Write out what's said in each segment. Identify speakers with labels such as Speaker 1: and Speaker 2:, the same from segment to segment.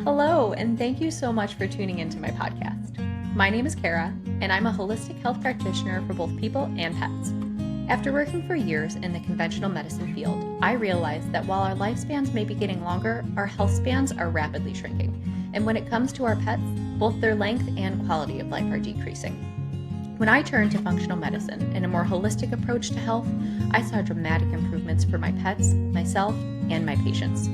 Speaker 1: Hello, and thank you so much for tuning into my podcast. My name is Kara, and I'm a holistic health practitioner for both people and pets. After working for years in the conventional medicine field, I realized that while our lifespans may be getting longer, our health spans are rapidly shrinking. And when it comes to our pets, both their length and quality of life are decreasing. When I turned to functional medicine and a more holistic approach to health, I saw dramatic improvements for my pets, myself, and my patients.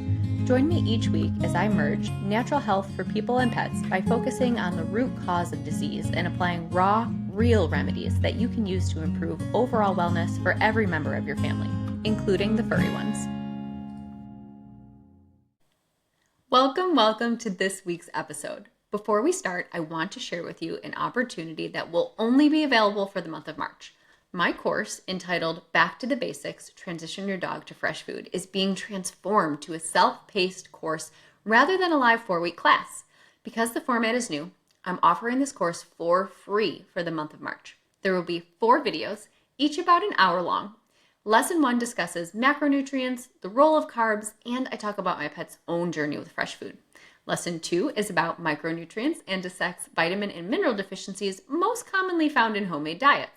Speaker 1: Join me each week as I merge natural health for people and pets by focusing on the root cause of disease and applying raw, real remedies that you can use to improve overall wellness for every member of your family, including the furry ones. Welcome to this week's episode. Before we start, I want to share with you an opportunity that will only be available for the month of March. My course, entitled Back to the Basics, Transition Your Dog to Fresh Food, is being transformed to a self-paced course rather than a live 4-week class. Because the format is new, I'm offering this course for free for the month of March. There will be 4 videos, each about an hour long. Lesson 1 discusses macronutrients, the role of carbs, and I talk about my pet's own journey with fresh food. Lesson 2 is about micronutrients and dissects vitamin and mineral deficiencies most commonly found in homemade diets.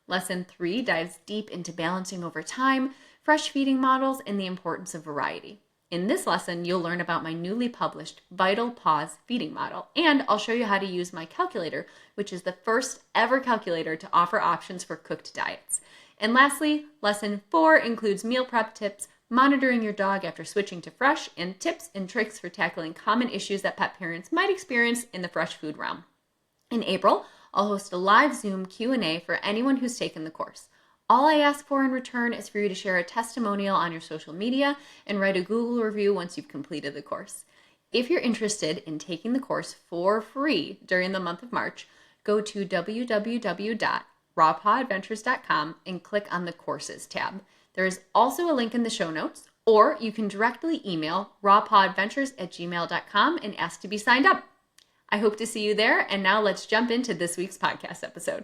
Speaker 1: Lesson 3 dives deep into balancing over time, fresh feeding models, and the importance of variety. In this lesson, you'll learn about my newly published Vital Paws feeding model, and I'll show you how to use my calculator, which is the first ever calculator to offer options for cooked diets. And lastly, Lesson 4 includes meal prep tips, monitoring your dog after switching to fresh, and tips and tricks for tackling common issues that pet parents might experience in the fresh food realm. In April, I'll host a live Zoom Q&A for anyone who's taken the course. All I ask for in return is for you to share a testimonial on your social media and write a Google review once you've completed the course. If you're interested in taking the course for free during the month of March, go to www.rawpawadventures.com and click on the Courses tab. There is also a link in the show notes, or you can directly email rawpawadventures@gmail.com and ask to be signed up. I hope to see you there, and now let's jump into this week's podcast episode.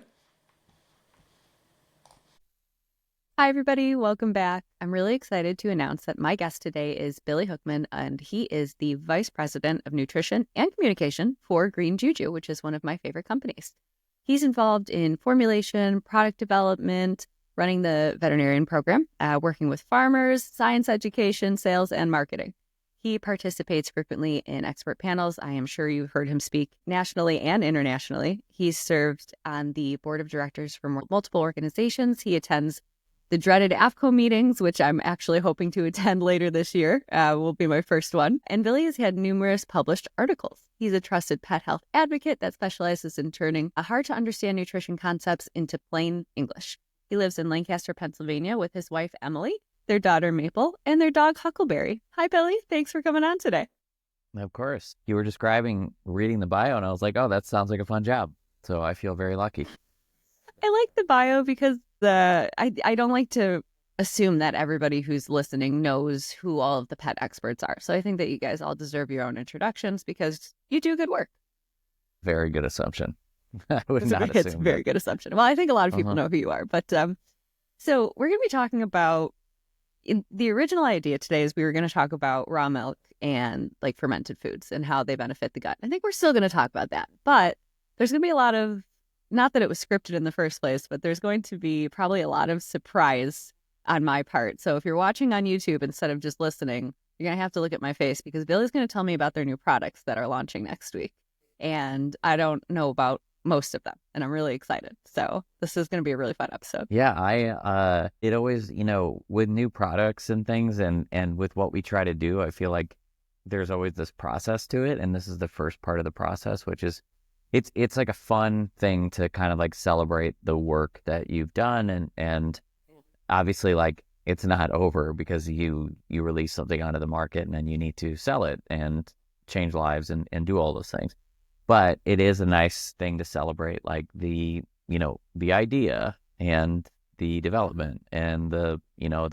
Speaker 1: Hi, everybody. Welcome back. I'm really excited to announce that my guest today is Billy Hoekman, and he is the Vice President of Nutrition and Communication for Green Juju, which is one of my favorite companies. He's involved in formulation, product development, running the veterinarian program, working with farmers, science education, sales, and marketing. He participates frequently in expert panels. I am sure you've heard him speak nationally and internationally. He's served on the board of directors for multiple organizations. He attends the dreaded AFCO meetings, which I'm actually hoping to attend later this year, will be my first one. And Billy has had numerous published articles. He's a trusted pet health advocate that specializes in turning hard-to-understand nutrition concepts into plain English. He lives in Lancaster, Pennsylvania with his wife, Emily, their daughter Maple, and their dog Huckleberry. Hi, Billy. Thanks for coming on today.
Speaker 2: Of course. You were describing reading the bio, and I was like, oh, that sounds like a fun job. So I feel very lucky.
Speaker 1: I like the bio because I don't like to assume that everybody who's listening knows who all of the pet experts are. So I think that you guys all deserve your own introductions because you do good work.
Speaker 2: Very good assumption. I would not assume.
Speaker 1: It's a very good assumption. Well, I think a lot of people know who you are. But so we're going to be talking about the original idea today is we were going to talk about raw milk and like fermented foods and how they benefit the gut. I think we're still going to talk about that, but there's going to be a lot of, not that it was scripted in the first place, but there's going to be probably a lot of surprise on my part. So if you're watching on YouTube instead of just listening, you're going to have to look at my face because Billy's going to tell me about their new products that are launching next week. And I don't know about most of them, and I'm really excited. So this is going to be a really fun episode.
Speaker 2: Yeah, it always, with new products and things and with what we try to do, I feel like there's always this process to it. And this is the first part of the process, which is it's like a fun thing to kind of like celebrate the work that you've done. And obviously like it's not over because you release something onto the market and then you need to sell it and change lives and do all those things. But it is a nice thing to celebrate, like the idea and the development and the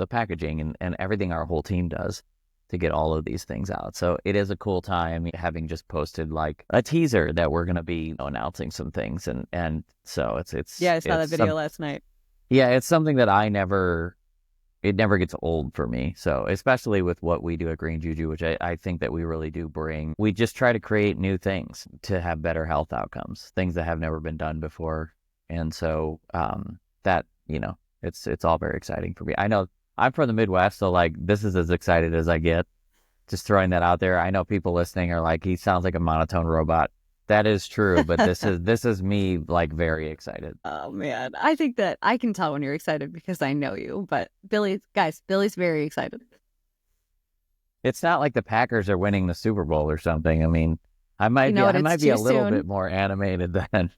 Speaker 2: packaging and everything our whole team does to get all of these things out. So it is a cool time, having just posted like a teaser that we're going to be announcing some things. And so it's
Speaker 1: yeah, I saw that video last night.
Speaker 2: Yeah, it's something that I never it never gets old for me. So especially with what we do at Green Juju, which I think that we really do bring, we just try to create new things to have better health outcomes, things that have never been done before. And so that, it's all very exciting for me. I know I'm from the Midwest, so like this is as excited as I get. Just throwing that out there. I know people listening are like, he sounds like a monotone robot. That is true, but this is me like very excited.
Speaker 3: Oh man, I think that I can tell when you're excited because I know you. But Billy's very excited.
Speaker 2: It's not like the Packers are winning the Super Bowl or something. I mean, I might be a little bit more animated than.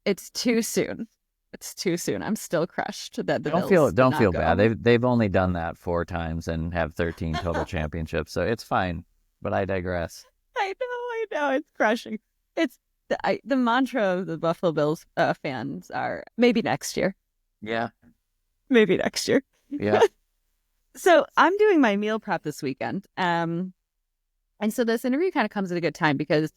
Speaker 3: It's too soon. It's too soon. I'm still crushed that the
Speaker 2: don't
Speaker 3: Bills
Speaker 2: feel
Speaker 3: did
Speaker 2: don't
Speaker 3: not
Speaker 2: feel
Speaker 3: go.
Speaker 2: bad. They've only done that 4 times and have 13 total championships, so it's fine. But I digress.
Speaker 3: I know, it's crushing. It's the mantra of the Buffalo Bills fans are maybe next year.
Speaker 2: Yeah.
Speaker 3: Maybe next year.
Speaker 2: Yeah.
Speaker 3: So I'm doing my meal prep this weekend. And so this interview kind of comes at a good time because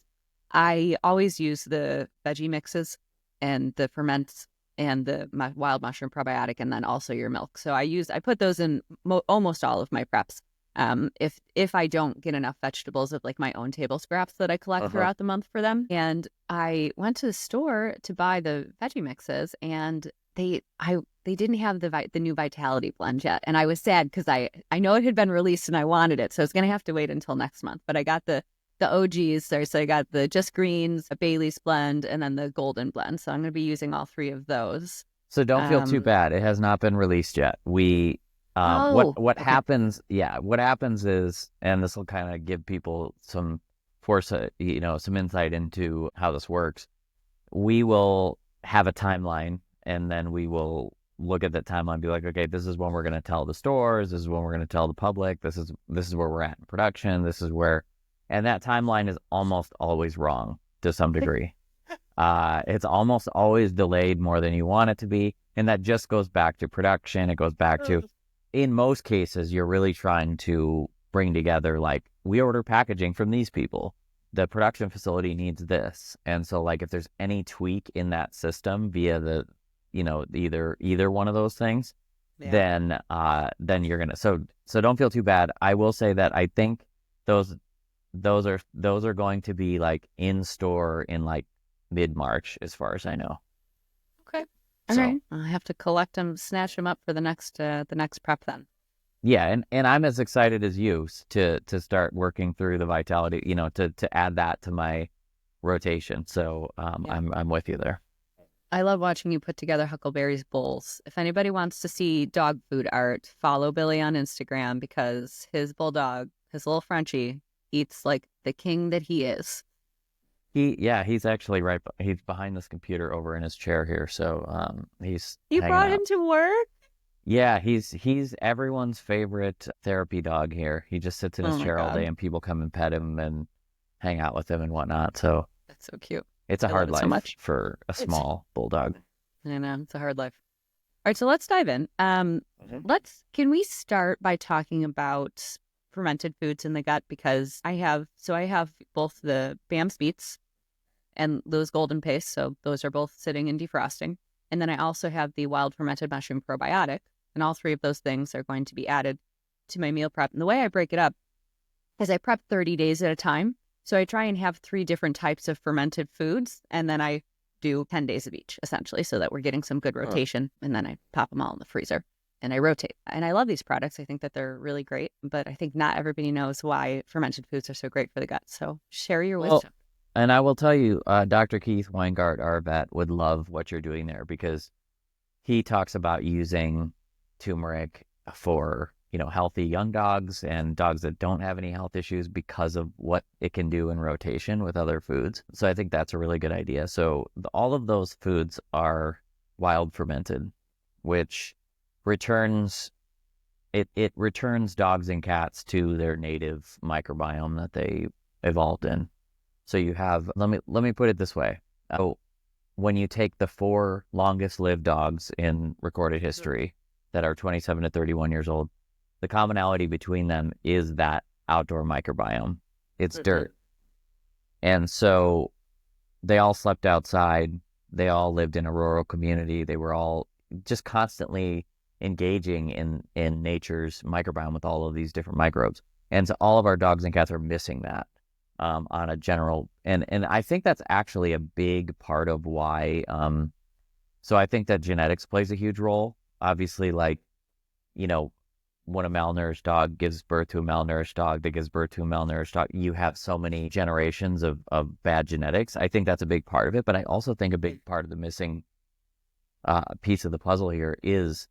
Speaker 3: I always use the veggie mixes and the ferments and the wild mushroom probiotic, and then also your milk. So I put those in almost all of my preps. If I don't get enough vegetables of like my own table scraps that I collect throughout the month for them. And I went to the store to buy the veggie mixes, and they didn't have the new Vitality blend yet. And I was sad because I know it had been released and I wanted it. So I was going to have to wait until next month. But I got the OGs there. So I got the Just Greens, a Bailey's blend, and then the Golden blend. So I'm going to be using all 3 of those.
Speaker 2: So don't feel too bad. It has not been released yet. What happens is, and this will kind of give people some some insight into how this works. We will have a timeline, and then we will look at that timeline and be like, okay, this is when we're going to tell the stores, this is when we're going to tell the public, this is where we're at in production, this is where, and that timeline is almost always wrong to some degree. It's almost always delayed more than you want it to be, and that just goes back to production. It goes back to, in most cases, you're really trying to bring together, like, we order packaging from these people, the production facility needs this, and so like if there's any tweak in that system via the either one of those things, then you're gonna, so don't feel too bad. I will say that I think those are going to be like in store in like mid-March, as far as I know.
Speaker 3: Okay. All right. I have to collect them, snatch them up for the next prep then.
Speaker 2: Yeah, and I'm as excited as you to start working through the Vitality, to add that to my rotation. So I'm with you there.
Speaker 3: I love watching you put together Huckleberry's bowls. If anybody wants to see dog food art, follow Billy on Instagram, because his bulldog, his little Frenchie, eats like the king that he is.
Speaker 2: He's actually he's behind this computer over in his chair here. So
Speaker 3: You brought him to work?
Speaker 2: Yeah, he's everyone's favorite therapy dog here. He just sits in his chair all day, and people come and pet him and hang out with him and whatnot. So
Speaker 3: that's so cute.
Speaker 2: It's a hard life for a small bulldog.
Speaker 3: I know, it's a hard life. All right, so let's dive in. Can we start by talking about fermented foods in the gut? Because I have both the BAMS beets and those golden paste. So those are both sitting in defrosting. And then I also have the Wild Fermented Mushroom Probiotic. And all 3 of those things are going to be added to my meal prep. And the way I break it up is I prep 30 days at a time. So I try and have 3 different types of fermented foods, and then I do 10 days of each, essentially, so that we're getting some good rotation. And then I pop them all in the freezer and I rotate. And I love these products. I think that they're really great, but I think not everybody knows why fermented foods are so great for the gut. So share your wisdom.
Speaker 2: And I will tell you, Dr. Keith Weingart, our vet, would love what you're doing there, because he talks about using turmeric for healthy young dogs and dogs that don't have any health issues because of what it can do in rotation with other foods. So I think that's a really good idea. So all of those foods are wild fermented, which returns dogs and cats to their native microbiome that they evolved in. So you have, let me put it this way. So when you take the 4 longest lived dogs in recorded history that are 27 to 31 years old, the commonality between them is that outdoor microbiome. It's dirt. And so they all slept outside. They all lived in a rural community. They were all just constantly engaging in nature's microbiome with all of these different microbes. And so all of our dogs and cats are missing that on a general, and I think that's actually a big part of why. So I think that genetics plays a huge role. Obviously, like, you know, when a malnourished dog gives birth to a malnourished dog that gives birth to a malnourished dog, you have so many generations of bad genetics. I think that's a big part of it, but I also think a big part of the missing piece of the puzzle here is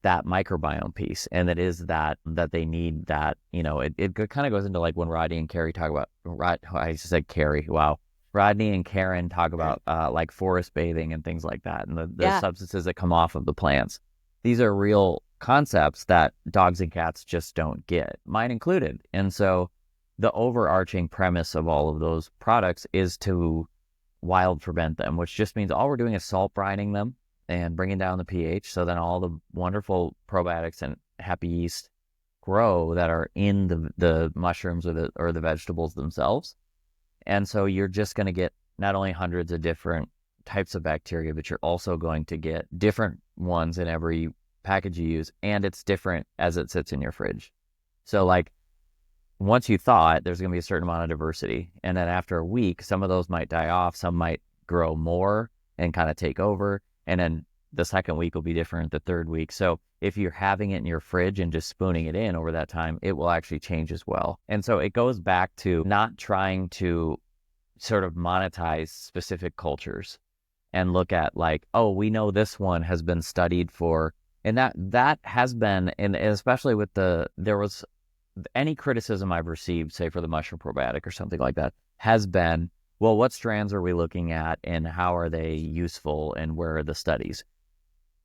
Speaker 2: that microbiome piece, and it is that they need that. It kind of goes into like when Rodney and Carrie talk about I just said Carrie, wow. Rodney and Karen talk about like forest bathing and things like that, and the substances that come off of the plants. These are real concepts that dogs and cats just don't get, mine included. And so the overarching premise of all of those products is to wild ferment them, which just means all we're doing is salt brining them and bringing down the pH, so then all the wonderful probiotics and happy yeast grow that are in the mushrooms or the vegetables themselves. And so you're just going to get not only hundreds of different types of bacteria, but you're also going to get different ones in every package you use, and it's different as it sits in your fridge. So like once you thaw it, there's going to be a certain amount of diversity, and then after a week, some of those might die off, some might grow more and kind of take over, and then the second week will be different, the third week. So if you're having it in your fridge and just spooning it in over that time, it will actually change as well. And so it goes back to not trying to sort of monetize specific cultures and look at like, oh, we know this one has been studied for, and that has been, and especially with there was any criticism I've received, say for the mushroom probiotic or something like that, has been, well, what strands are we looking at and how are they useful and where are the studies?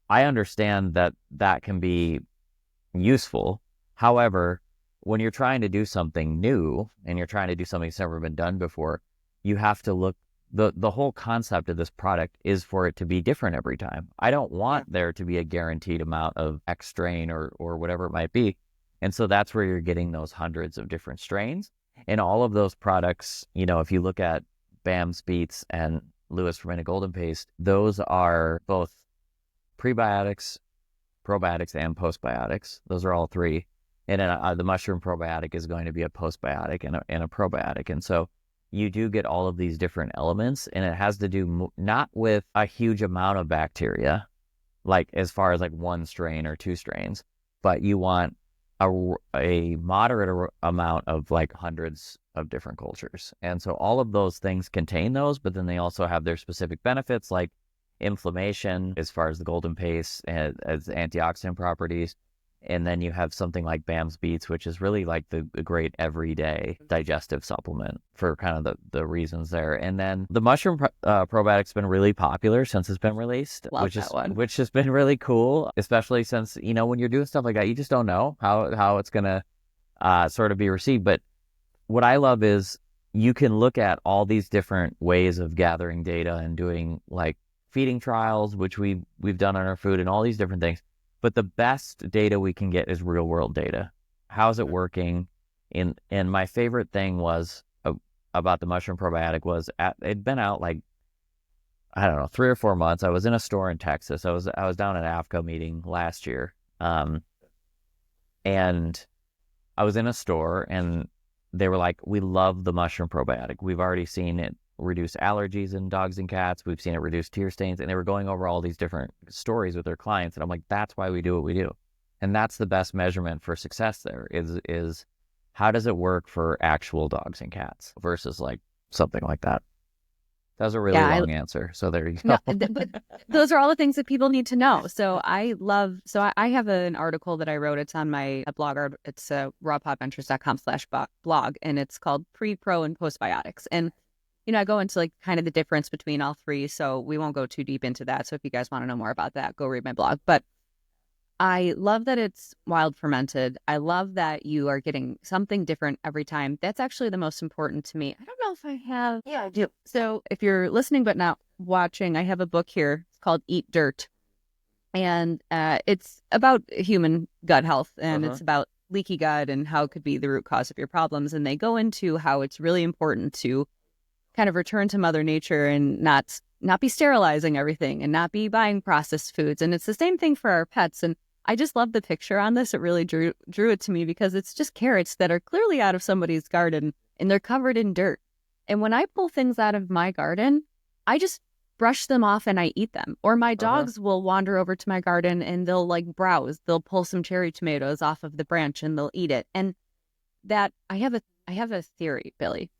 Speaker 2: I understand that can be useful. However, when you're trying to do something new and you're trying to do something that's never been done before, you have to look, the whole concept of this product is for it to be different every time. I don't want there to be a guaranteed amount of X strain or whatever it might be. And so that's where you're getting those hundreds of different strains. And all of those products, if you look at BAM's Beets and Lewis Fermented Golden Paste, those are both prebiotics, probiotics, and postbiotics. Those are all three. And then the mushroom probiotic is going to be a postbiotic and a probiotic. And so you do get all of these different elements, and it has to do not with a huge amount of bacteria, like as far as like one strain or two strains, but you want a moderate amount of like hundreds of different cultures. And so all of those things contain those, but then they also have their specific benefits like inflammation as far as the golden paste as antioxidant properties. And then you have something like BAM's Beets, which is really like the great everyday digestive supplement for kind of the reasons there. And then the mushroom probiotic's been really popular since it's been released, which has been really cool, especially since, when you're doing stuff like that, you just don't know how it's going to sort of be received. But what I love is you can look at all these different ways of gathering data and doing like feeding trials, which we've done on our food and all these different things. But the best data we can get is real world data. How's it working? And my favorite thing was about the mushroom probiotic was it'd been out like, I don't know, 3 or 4 months. I was in a store in Texas. I was down at an AFCO meeting last year. And I was in a store and they were like, we love the mushroom probiotic. We've already seen it reduce allergies in dogs and cats. We've seen it reduce tear stains. And they were going over all these different stories with their clients. And I'm like, that's why we do what we do. And that's the best measurement for success there is how does it work for actual dogs and cats versus like something like that. That was a really long answer. So there you go.
Speaker 3: No, but those are all the things that people need to know. So I have an article that I wrote. It's on my blog. It's rawpawadventures.com/blog. And it's called Pre, Pro, and Postbiotics. And I go into like kind of the difference between all three, so we won't go too deep into that. So if you guys want to know more about that, go read my blog. But I love that it's wild fermented. I love that you are getting something different every time. That's actually the most important to me. I don't know if I have. Yeah, I do. So if you're listening but not watching, I have a book here. It's called Eat Dirt. And it's about human gut health, and it's about leaky gut and how it could be the root cause of your problems. And they go into how it's really important to kind of return to Mother Nature and not be sterilizing everything and not be buying processed foods. And it's the same thing for our pets. And I just love the picture on this. It really drew it to me because it's just carrots that are clearly out of somebody's garden and they're covered in dirt. And when I pull things out of my garden, I just brush them off and I eat them. Or my dogs will wander over to my garden and they'll like browse. They'll pull some cherry tomatoes off of the branch and they'll eat it. And that I have a theory, Billy,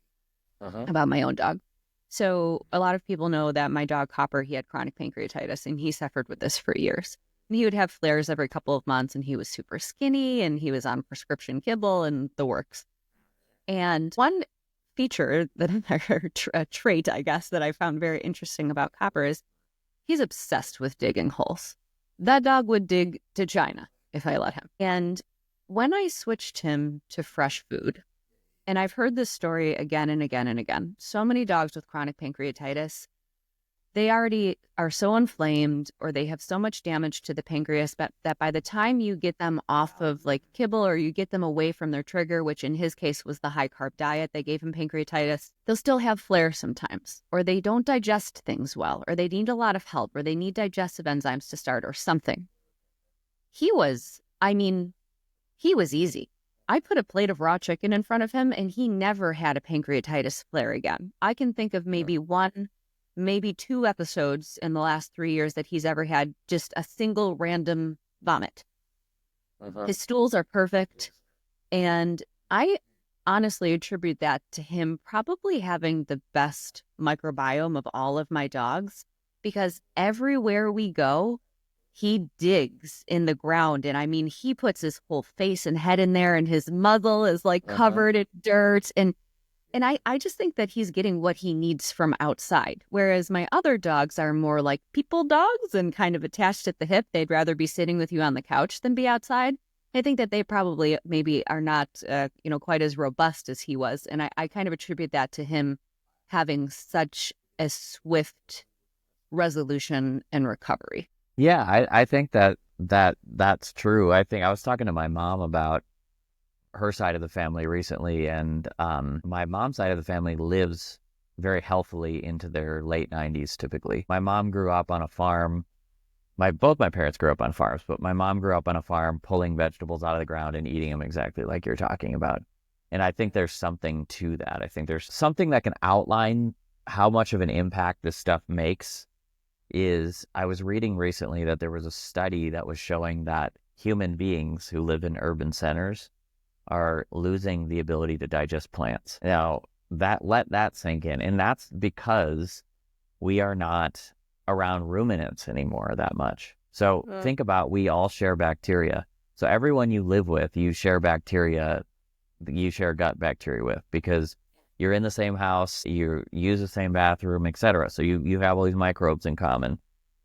Speaker 3: about my own dog. So a lot of people know that my dog Copper, he had chronic pancreatitis and he suffered with this for years. And he would have flares every couple of months and he was super skinny and he was on prescription kibble and the works. And one feature a trait, I guess, that I found very interesting about Copper is he's obsessed with digging holes. That dog would dig to China if I let him. And when I switched him to fresh food, and I've heard this story again and again and again, so many dogs with chronic pancreatitis, they already are so inflamed or they have so much damage to the pancreas that by the time you get them off of like kibble or you get them away from their trigger, which in his case was the high carb diet that gave him pancreatitis, they'll still have flares sometimes, or they don't digest things well, or they need a lot of help, or they need digestive enzymes to start or something. He was easy. I put a plate of raw chicken in front of him and he never had a pancreatitis flare again. I can think of maybe maybe 2 episodes in the last 3 years that he's ever had just a single random vomit. His stools are perfect. And I honestly attribute that to him probably having the best microbiome of all of my dogs, because everywhere we go, he digs in the ground. And I mean, he puts his whole face and head in there and his muzzle is like covered in dirt. And I just think that he's getting what he needs from outside. Whereas my other dogs are more like people dogs and kind of attached at the hip. They'd rather be sitting with you on the couch than be outside. I think that they probably maybe are not, quite as robust as he was. And I kind of attribute that to him having such a swift resolution and recovery.
Speaker 2: Yeah, I think that's true. I think I was talking to my mom about her side of the family recently, and my mom's side of the family lives very healthily into their late 90s typically. My mom grew up on a farm. Both my parents grew up on farms, but my mom grew up on a farm pulling vegetables out of the ground and eating them exactly like you're talking about. And I think there's something to that. I think there's something that can outline how much of an impact this stuff makes. I was reading recently that there was a study that was showing that human beings who live in urban centers are losing the ability to digest plants. Now, let that sink in. And that's because we are not around ruminants anymore that much. So think about, we all share bacteria. So everyone you live with, you share bacteria, you share gut bacteria with, because you're in the same house, you use the same bathroom, etc. So you have all these microbes in common.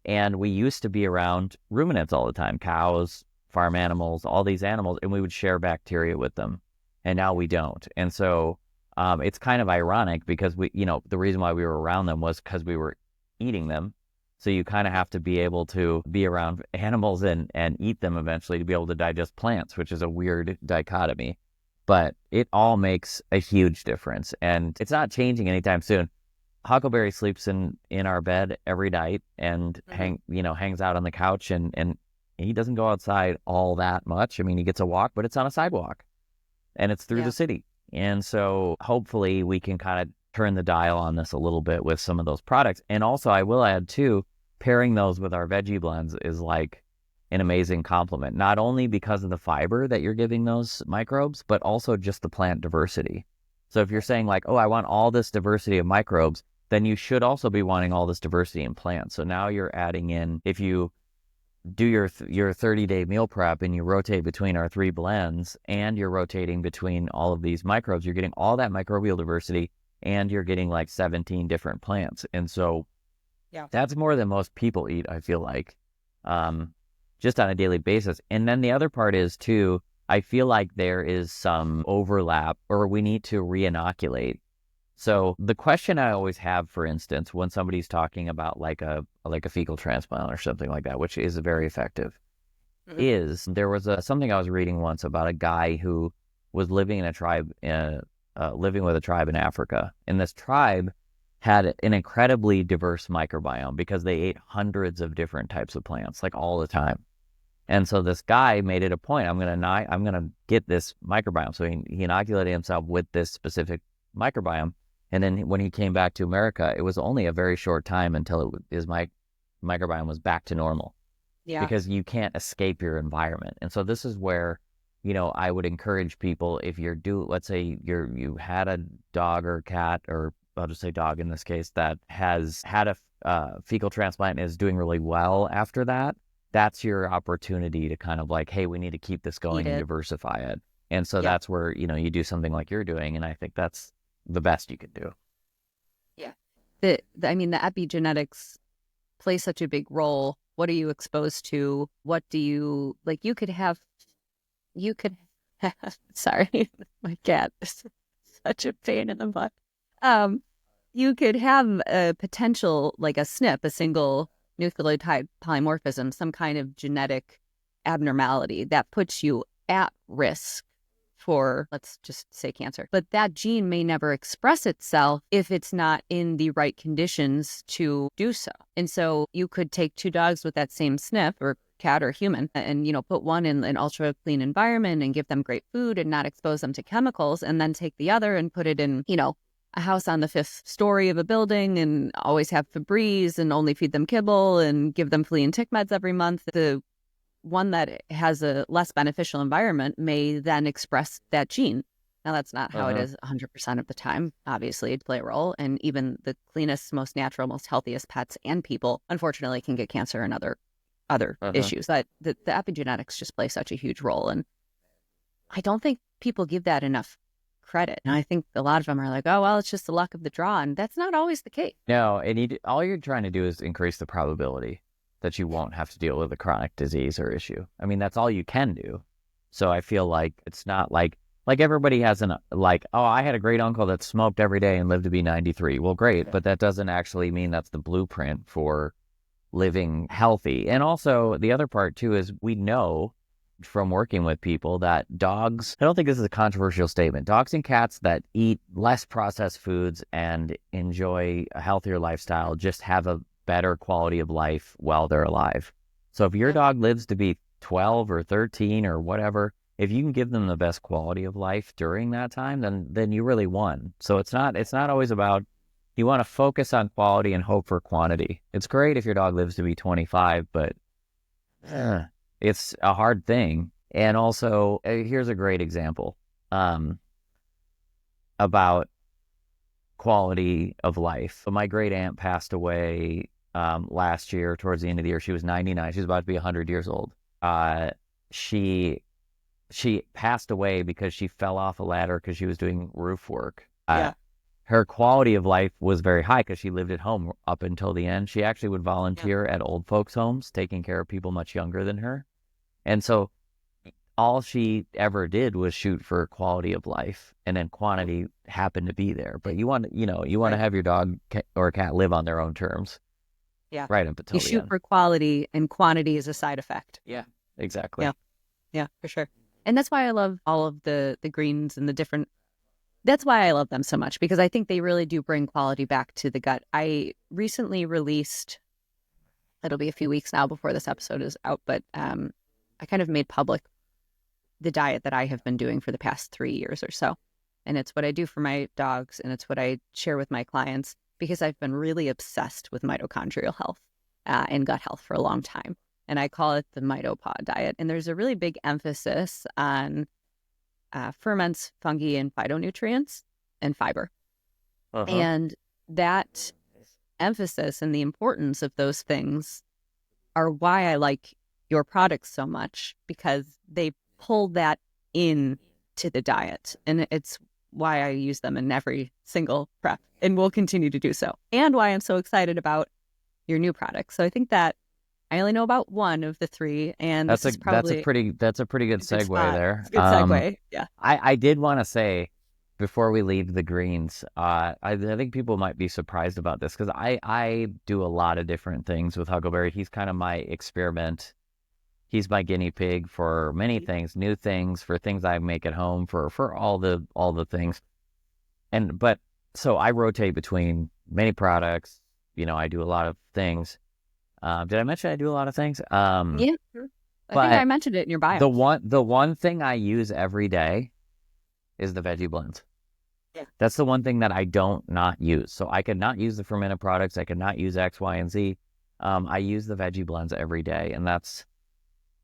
Speaker 2: And we used to be around ruminants all the time, cows, farm animals, all these animals, and we would share bacteria with them. And now we don't. And so it's kind of ironic because the reason why we were around them was because we were eating them. So you kind of have to be able to be around animals and eat them eventually to be able to digest plants, which is a weird dichotomy. But it all makes a huge difference. And it's not changing anytime soon. Huckleberry sleeps in our bed every night and hangs out on the couch and he doesn't go outside all that much. I mean, he gets a walk, but it's on a sidewalk and it's through the city. And so hopefully we can kind of turn the dial on this a little bit with some of those products. And also I will add too, pairing those with our veggie blends is like an amazing compliment, not only because of the fiber that you're giving those microbes, but also just the plant diversity. So if you're saying like, oh, I want all this diversity of microbes, then you should also be wanting all this diversity in plants. So now you're adding in, if you do your 30-day meal prep and you rotate between our 3 blends and you're rotating between all of these microbes, you're getting all that microbial diversity and you're getting like 17 different plants. And so that's more than most people eat, I feel like, just on a daily basis. And then the other part is too, I feel like there is some overlap or we need to re-inoculate. So the question I always have, for instance, when somebody's talking about like a fecal transplant or something like that, which is very effective, is there was something I was reading once about a guy who was living in a tribe, living with a tribe in Africa. And this tribe had an incredibly diverse microbiome because they ate hundreds of different types of plants, like all the time. And so this guy made it a point. I'm gonna get this microbiome. So he inoculated himself with this specific microbiome. And then when he came back to America, it was only a very short time until his microbiome was back to normal.
Speaker 3: Yeah.
Speaker 2: Because you can't escape your environment. And so this is where, I would encourage people, if let's say you had a dog or cat, or I'll just say dog in this case, that has had a fecal transplant and is doing really well after that, that's your opportunity to kind of like, hey, we need to keep this going and diversify it. And so that's where, you do something like you're doing. And I think that's the best you can do.
Speaker 3: Yeah. The epigenetics play such a big role. What are you exposed to? What do you like? You could have sorry, my cat is such a pain in the butt. You could have a potential, like a SNP, a single nucleotide polymorphism, some kind of genetic abnormality that puts you at risk for, let's just say, cancer. But that gene may never express itself if it's not in the right conditions to do so. And so you could take two dogs with that same SNP, or cat or human, and, put one in an ultra clean environment and give them great food and not expose them to chemicals, and then take the other and put it in, a house on the 5th story of a building and always have Febreze and only feed them kibble and give them flea and tick meds every month. The one that has a less beneficial environment may then express that gene. Now, that's not how it is 100% of the time. Obviously, it play a role. And even the cleanest, most natural, most healthiest pets and people, unfortunately, can get cancer and other issues. But the epigenetics just play such a huge role. And I don't think people give that enough credit. And I think a lot of them are like, oh, well, it's just the luck of the draw. And that's not always the case.
Speaker 2: No, and all you're trying to do is increase the probability that you won't have to deal with a chronic disease or issue. I mean, that's all you can do. So I feel like it's not like everybody has I had a great uncle that smoked every day and lived to be 93. Well, great, but that doesn't actually mean that's the blueprint for living healthy. And also the other part too is we know from working with people that dogs, I don't think this is a controversial statement, dogs and cats that eat less processed foods and enjoy a healthier lifestyle just have a better quality of life while they're alive. So if your dog lives to be 12 or 13 or whatever, if you can give them the best quality of life during that time, then you really won. So it's not always about, you want to focus on quality and hope for quantity. It's great if your dog lives to be 25, but it's a hard thing. And also, here's a great example about quality of life. So my great aunt passed away last year, towards the end of the year. She was 99. She was about to be 100 years old. She passed away because she fell off a ladder because she was doing roof work. Her quality of life was very high because she lived at home up until the end. She actually would volunteer at old folks' homes, taking care of people much younger than her. And so all she ever did was shoot for quality of life, and then quantity happened to be there. But you want to have your dog or cat live on their own terms.
Speaker 3: Yeah.
Speaker 2: Right up until
Speaker 3: you
Speaker 2: the
Speaker 3: shoot
Speaker 2: end.
Speaker 3: For quality, and quantity is a side effect.
Speaker 2: Yeah, exactly.
Speaker 3: Yeah, for sure. And that's why I love all of the greens and the different. That's why I love them so much, because I think they really do bring quality back to the gut. I recently released, it'll be a few weeks now before this episode is out, but I kind of made public the diet that I have been doing for the past 3 years or so. And it's what I do for my dogs, and it's what I share with my clients, because I've been really obsessed with mitochondrial health and gut health for a long time. And I call it the Raw Paw diet. And there's a really big emphasis on ferments, fungi, and phytonutrients and fiber. And that emphasis and the importance of those things are why I like your products so much, because they pull that in to the diet. And it's why I use them in every single prep, and will continue to do so. And why I'm so excited about your new product. So I think that I only know about one of the three, and that's a pretty good
Speaker 2: segue there.
Speaker 3: It's a good segue. Yeah.
Speaker 2: I did want to say, before we leave the greens, I think people might be surprised about this, because I do a lot of different things with Huckleberry. He's kind of my experiment. He's my guinea pig for many things, new things, for things I make at home, for all the things. But so I rotate between many products. I do a lot of things. Did I mention I do a lot of things?
Speaker 3: Yeah. I think I mentioned it in your bio.
Speaker 2: The one thing I use every day is the veggie blends.
Speaker 3: Yeah.
Speaker 2: That's the one thing that I don't not use. So I could not use the fermented products. I could not use X, Y, and Z. I use the veggie blends every day. And that's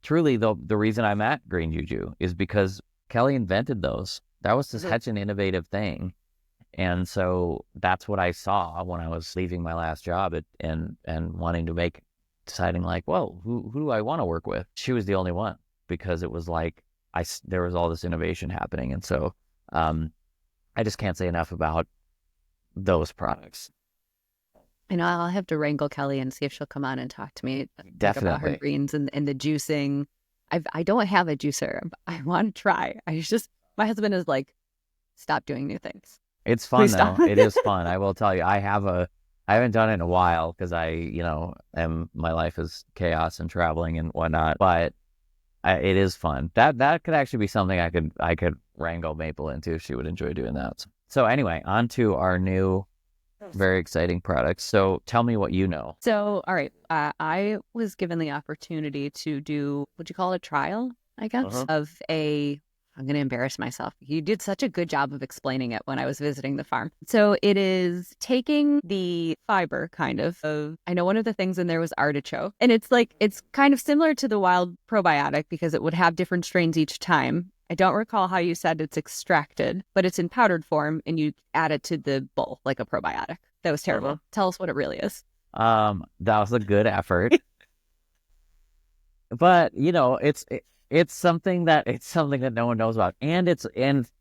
Speaker 2: truly the reason I'm at Green Juju is because Kelly invented those. That was such an innovative thing. And so that's what I saw when I was leaving my last job and wanting to deciding like, well, who do I want to work with? She was the only one because it was like, there was all this innovation happening. And so, I just can't say enough about those products.
Speaker 3: I know I'll have to wrangle Kelly and see if she'll come on and talk to me
Speaker 2: Definitely
Speaker 3: about her greens and the juicing. I don't have a juicer. I want to try. My husband is like, stop doing new things.
Speaker 2: It's fun though. It is fun. I will tell you, I haven't done it in a while because my life is chaos and traveling and whatnot, but it is fun. That could actually be something I could wrangle Maple into if she would enjoy doing that. So anyway, on to our new, very exciting products. So tell me what you know.
Speaker 3: So, all right. I was given the opportunity to do, would you call it a trial, I guess, of I'm going to embarrass myself. You did such a good job of explaining it when I was visiting the farm. So it is taking the fiber kind of, I know one of the things in there was artichoke. And it's kind of similar to the wild probiotic because it would have different strains each time. I don't recall how you said it's extracted, but it's in powdered form and you add it to the bowl like a probiotic. That was terrible. Tell us what it really is.
Speaker 2: That was a good effort. But, it's something that no one knows about. And that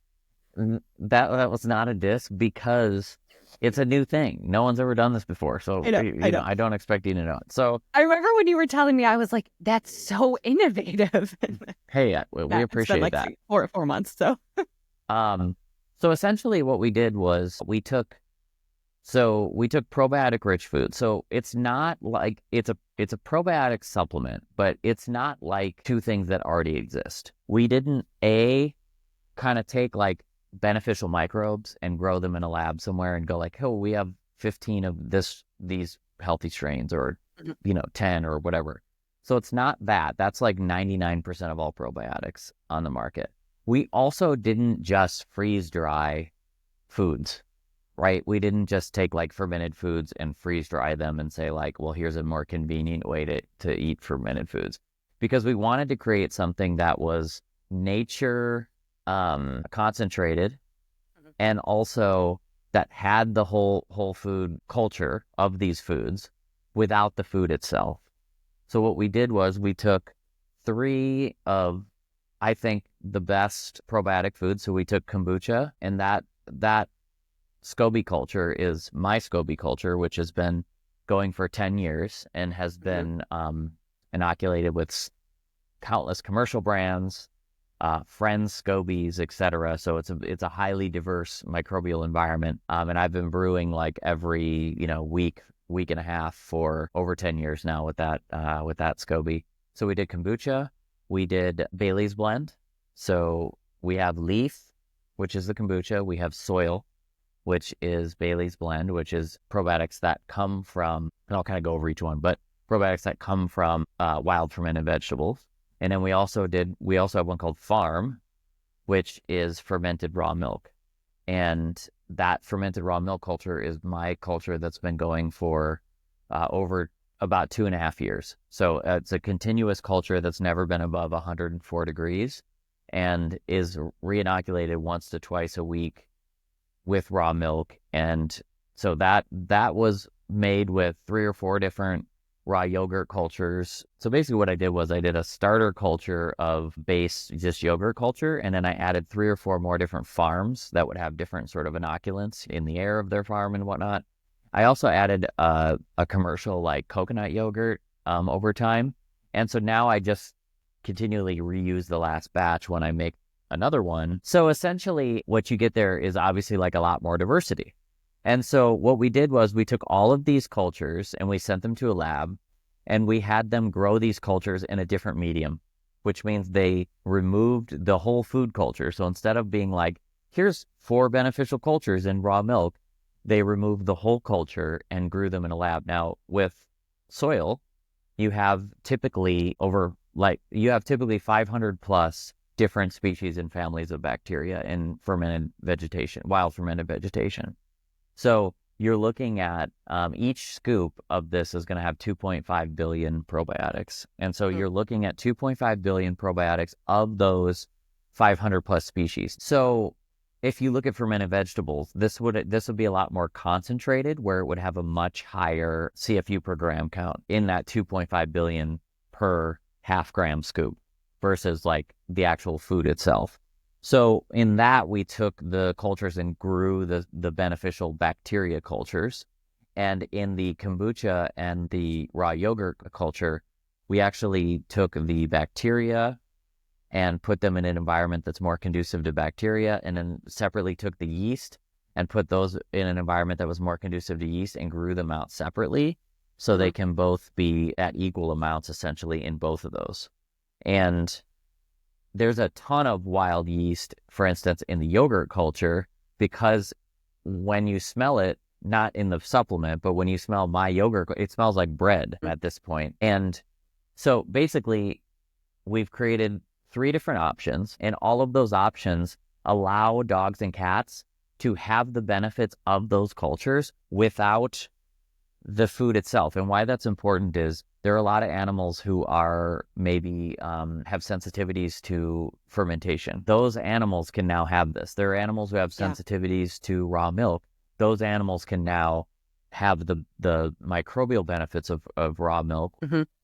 Speaker 2: was not a diss because it's a new thing. No one's ever done this before. So I know. I don't expect you to know it. So
Speaker 3: I remember when you were telling me, I was like, that's so innovative.
Speaker 2: Hey, we appreciate that.
Speaker 3: 4 months. So,
Speaker 2: so essentially what we did was we took probiotic rich food. So it's not like it's a probiotic supplement, but it's not like two things that already exist. We didn't kind of take like beneficial microbes and grow them in a lab somewhere and go like, oh, we have 15 of these healthy strains or 10 or whatever. So it's not that. That's like 99% of all probiotics on the market. We also didn't just freeze dry foods. Right? We didn't just take like fermented foods and freeze dry them and say like, well, here's a more convenient way to eat fermented foods, because we wanted to create something that was nature concentrated and also that had the whole food culture of these foods without the food itself. So what we did was we took 3 of, I think, the best probiotic foods. So we took kombucha, and that SCOBY culture is my SCOBY culture, which has been going for 10 years and has been inoculated with countless commercial brands, Friends, SCOBYs, etc. So it's a highly diverse microbial environment. And I've been brewing like every week and a half for over 10 years now with that SCOBY. So we did kombucha, we did Bailey's blend. So we have leaf, which is the kombucha. We have soil, which is Bailey's blend, which is probiotics that come from, and I'll kind of go over each one, but probiotics that come from wild fermented vegetables. And then we also have one called Farm, which is fermented raw milk. And that fermented raw milk culture is my culture that's been going for over about 2.5 years. So it's a continuous culture that's never been above 104 degrees and is re-inoculated once to twice a week with raw milk. And so that was made with 3 or 4 different raw yogurt cultures. So basically what I did was I did a starter culture of base just yogurt culture, and then I added 3 or 4 more different farms that would have different sort of inoculants in the air of their farm and whatnot. I also added a commercial like coconut yogurt over time. And so now I just continually reuse the last batch when I make another one. So essentially what you get there is obviously like a lot more diversity. And so what we did was we took all of these cultures and we sent them to a lab and we had them grow these cultures in a different medium, which means they removed the whole food culture. So instead of being like, here's 4 beneficial cultures in raw milk, they removed the whole culture and grew them in a lab. Now with soil, you have typically over like you have typically 500 plus different species and families of bacteria in fermented vegetation, wild fermented vegetation. So you're looking at each scoop of this is going to have 2.5 billion probiotics. And so you're looking at 2.5 billion probiotics of those 500 plus species. So if you look at fermented vegetables, this would be a lot more concentrated, where it would have a much higher CFU per gram count in that 2.5 billion per half gram scoop versus like the actual food itself. So in that, we took the cultures and grew the beneficial bacteria cultures. And in the kombucha and the raw yogurt culture, we actually took the bacteria and put them in an environment that's more conducive to bacteria, and then separately took the yeast and put those in an environment that was more conducive to yeast and grew them out separately. So they can both be at equal amounts essentially in both of those. And there's a ton of wild yeast, for instance, in the yogurt culture, because when you smell it, not in the supplement, but when you smell my yogurt, it smells like bread at this point. And so basically, we've created 3 different options, and all of those options allow dogs and cats to have the benefits of those cultures without the food itself. And why that's important is there are a lot of animals who are maybe have sensitivities to fermentation. Those animals can now have this. There are animals who have sensitivities to raw milk. Those animals can now have the microbial benefits of raw milk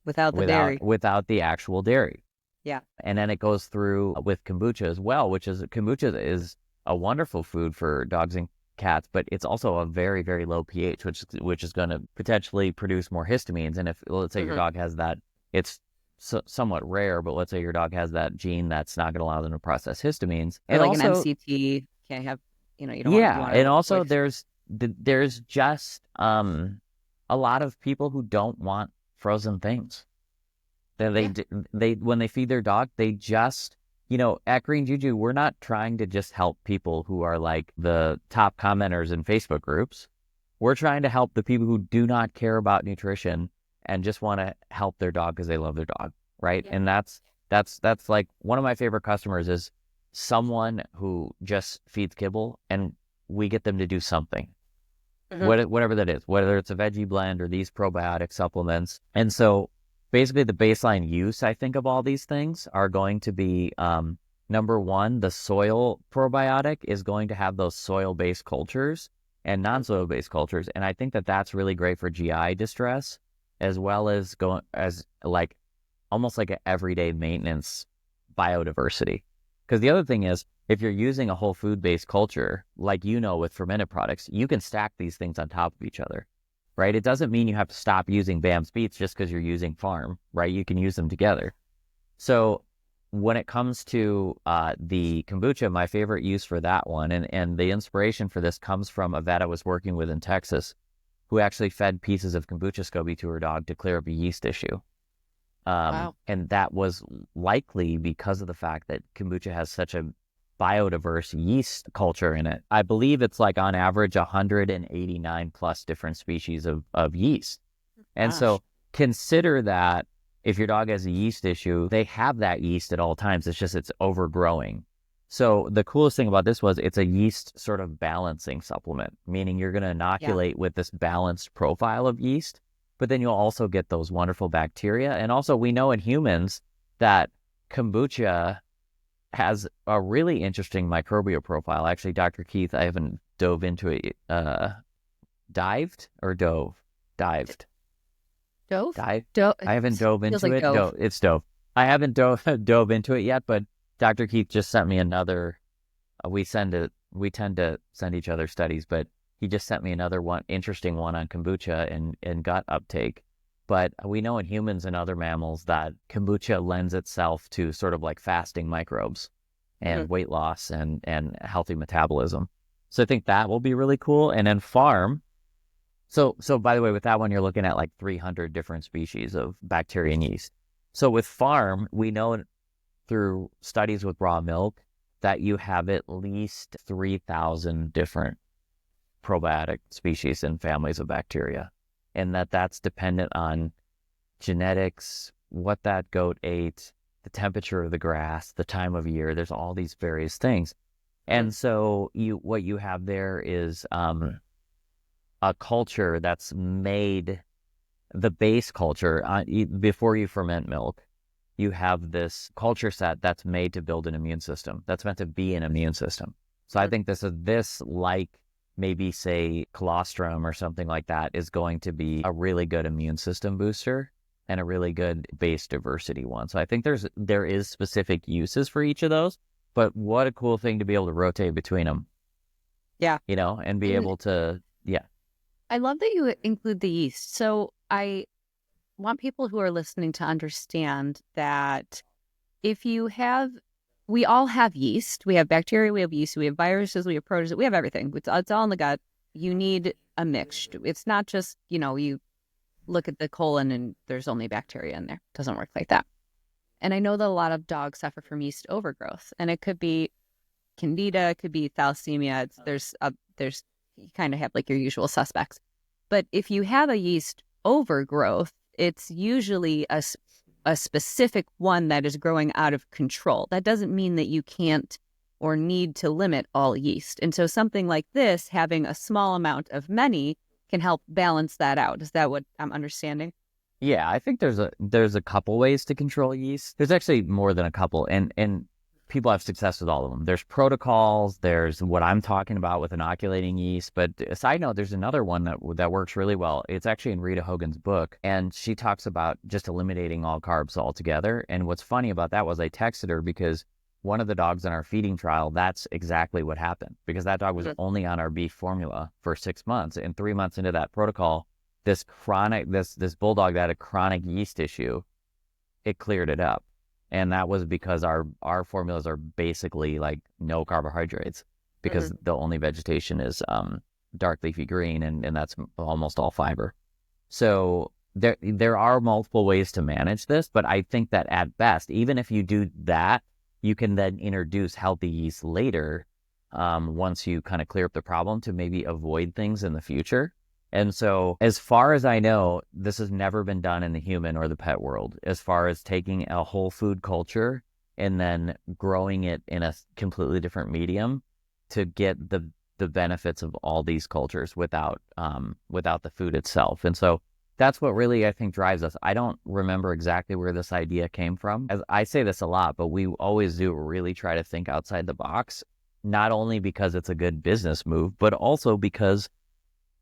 Speaker 3: without the dairy,
Speaker 2: without the actual dairy.
Speaker 3: Yeah.
Speaker 2: And then it goes through with kombucha as well, which is kombucha is a wonderful food for dogs and cats, but it's also a very, very low pH, which is going to potentially produce more histamines. And if, let's say your dog has that, it's somewhat rare, but let's say your dog has that gene that's not going to allow them to process histamines.
Speaker 3: Or
Speaker 2: and
Speaker 3: like
Speaker 2: also,
Speaker 3: an MCT, can't have, you don't want
Speaker 2: and also there's just a lot of people who don't want frozen things. They when they feed their dog, they just, at Green Juju, we're not trying to just help people who are like the top commenters in Facebook groups. We're trying to help the people who do not care about nutrition and just want to help their dog because they love their dog, right? Yeah. And that's like one of my favorite customers is someone who just feeds kibble and we get them to do something, whatever that is, whether it's a veggie blend or these probiotic supplements. And so basically the baseline use, I think, of all these things are going to be, number one, the soil probiotic is going to have those soil-based cultures and non-soil-based cultures. And I think that that's really great for GI distress, as well as almost like an everyday maintenance biodiversity. Because the other thing is, if you're using a whole food-based culture, like with fermented products, you can stack these things on top of each other. Right? It doesn't mean you have to stop using BAM's beets just because you're using farm, right? You can use them together. So when it comes to the kombucha, my favorite use for that one, and the inspiration for this comes from a vet I was working with in Texas who actually fed pieces of kombucha SCOBY to her dog to clear up a yeast issue. Wow. And that was likely because of the fact that kombucha has such a biodiverse yeast culture in it. I believe it's like on average 189 plus different species of yeast. And so consider that if your dog has a yeast issue, they have that yeast at all times. It's just it's overgrowing. So the coolest thing about this was it's a yeast sort of balancing supplement, meaning you're going to inoculate with this balanced profile of yeast, but then you'll also get those wonderful bacteria. And also we know in humans that kombucha has a really interesting microbial profile. Actually, Dr. Keith, I haven't dove into it. Dived or dove? Dived.
Speaker 3: Dove?
Speaker 2: Dive?
Speaker 3: Dove.
Speaker 2: I haven't dove into
Speaker 3: like
Speaker 2: it.
Speaker 3: dove.
Speaker 2: It's dove. I haven't dove into it yet, but Dr. Keith just sent me another. We tend to send each other studies, but he just sent me another interesting one on kombucha and gut uptake. But we know in humans and other mammals that kombucha lends itself to sort of like fasting microbes and weight loss and healthy metabolism. So I think that will be really cool. And then farm. So by the way, with that one, you're looking at like 300 different species of bacteria and yeast. So with farm, we know through studies with raw milk that you have at least 3,000 different probiotic species and families of bacteria. And that's dependent on genetics, what that goat ate, the temperature of the grass, the time of year. There's all these various things. And so what you have there is a culture that's made, the base culture, before you ferment milk, you have this culture set that's made to build an immune system. That's meant to be an immune system. So I think this like maybe say colostrum or something like that is going to be a really good immune system booster and a really good base diversity one. So I think there is specific uses for each of those, but what a cool thing to be able to rotate between them.
Speaker 3: Yeah.
Speaker 2: And be able to,
Speaker 3: I love that you include the yeast. So I want people who are listening to understand that we all have yeast. We have bacteria, we have yeast, we have viruses, we have protozoa, we have everything. It's all in the gut. You need a mix. It's not just, you look at the colon and there's only bacteria in there. It doesn't work like that. And I know that a lot of dogs suffer from yeast overgrowth, and it could be candida, it could be thalassemia. There's you kind of have like your usual suspects. But if you have a yeast overgrowth, it's usually a specific one that is growing out of control. That doesn't mean that you can't or need to limit all yeast. And so something like this, having a small amount of many, can help balance that out. Is that what I'm understanding?
Speaker 2: Yeah, I think there's a couple ways to control yeast. There's actually more than a couple, and people have success with all of them. There's protocols. There's what I'm talking about with inoculating yeast. But a side note, there's another one that works really well. It's actually in Rita Hogan's book, and she talks about just eliminating all carbs altogether. And what's funny about that was I texted her because one of the dogs in our feeding trial, that's exactly what happened, because that dog was only on our beef formula for 6 months, and 3 months into that protocol, this bulldog that had a chronic yeast issue, it cleared it up. And that was because our formulas are basically like no carbohydrates, because the only vegetation is dark leafy green, and that's almost all fiber. So there are multiple ways to manage this, but I think that at best, even if you do that, you can then introduce healthy yeast later, once you kind of clear up the problem, to maybe avoid things in the future. And so as far as I know, this has never been done in the human or the pet world, as far as taking a whole food culture and then growing it in a completely different medium to get the benefits of all these cultures without the food itself. And so that's what really, I think, drives us. I don't remember exactly where this idea came from. As I say this a lot, but we always do really try to think outside the box, not only because it's a good business move, but also because